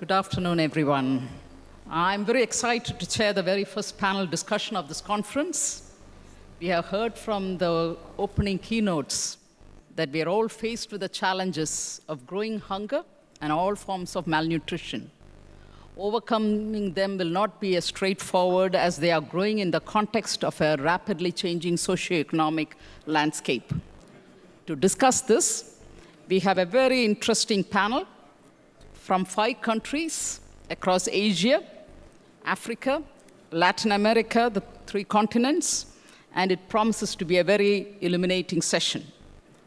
Good afternoon, everyone. I'm very excited to chair the very first panel discussion of this conference. We have heard from the opening keynotes that we are all faced with the challenges of growing hunger and all forms of malnutrition. Overcoming them will not be as straightforward as they are growing in the context of a rapidly changing socioeconomic landscape. To discuss this, we have a very interesting panel from 5 countries across Asia, Africa, Latin America, the 3 continents, and it promises to be a very illuminating session.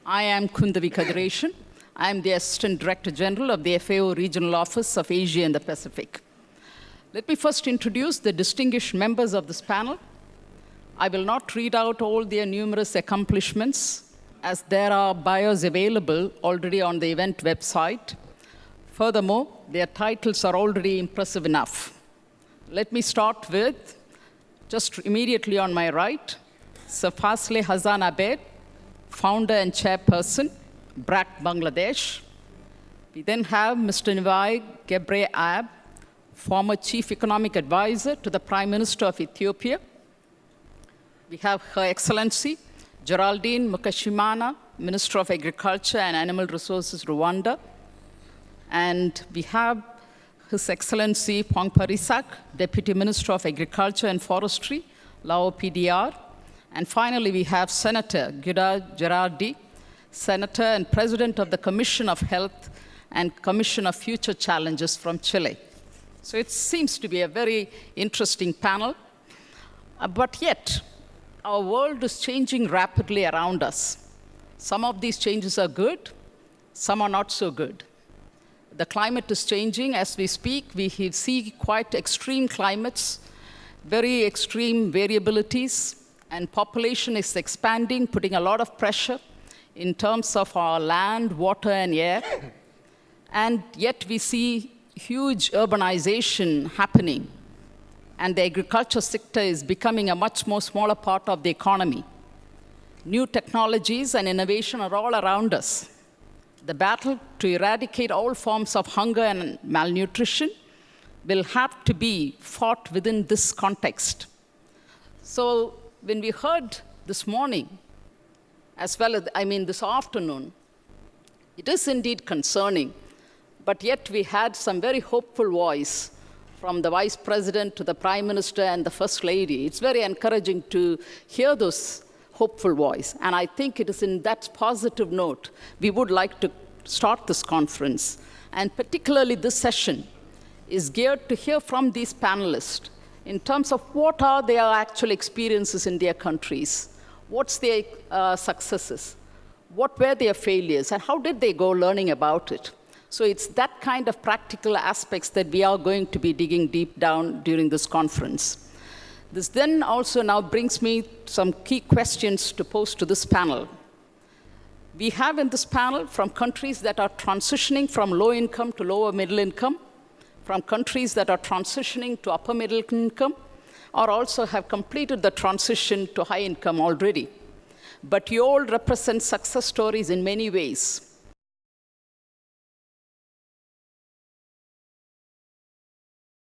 I am Kundhavi Kadiresan. I am the Assistant Director General of the FAO Regional Office of Asia and the Pacific. Let me first introduce the distinguished members of this panel. I will not read out all their numerous accomplishments, as there are bios available already on the event website. Furthermore, their titles are already impressive enough. Let me start with, just immediately on my right, Sir Fazle Hassan Abed, founder and chairperson, BRAC Bangladesh. We then have Mr. Nivai Gebre Ab, former chief economic advisor to the Prime Minister of Ethiopia. We have Her Excellency Geraldine Mukashimana, Minister of Agriculture and Animal Resources, Rwanda. And we have His Excellency Pongparisak, Deputy Minister of Agriculture and Forestry, Lao PDR. And finally, we have Senator Guida Gerardi, Senator and President of the Commission of Health and Commission of Future Challenges from Chile. So it seems to be a very interesting panel. But yet, our world is changing rapidly around us. Some of these changes are good, some are not so good. The climate is changing as we speak. We see quite extreme climates, very extreme variabilities, and population is expanding, putting a lot of pressure in terms of our land, water, and air. And yet we see huge urbanization happening, and the agriculture sector is becoming a much more smaller part of the economy. New technologies and innovation are all around us. The battle to eradicate all forms of hunger and malnutrition will have to be fought within this context. So when we heard this morning, as well as, this afternoon, it is indeed concerning, but yet we had some very hopeful voice from the Vice President to the Prime Minister and the First Lady. It's very encouraging to hear those hopeful voice. And I think it is in that positive note we would like to start this conference. And particularly this session is geared to hear from these panelists in terms of what are their actual experiences in their countries, what's their successes, what were their failures, and how did they go learning about it. So it's that kind of practical aspects that we are going to be digging deep down during this conference. This then also now brings me some key questions to pose to this panel. We have in this panel from countries that are transitioning from low income to lower middle income, from countries that are transitioning to upper middle income, or also have completed the transition to high income already. But you all represent success stories in many ways.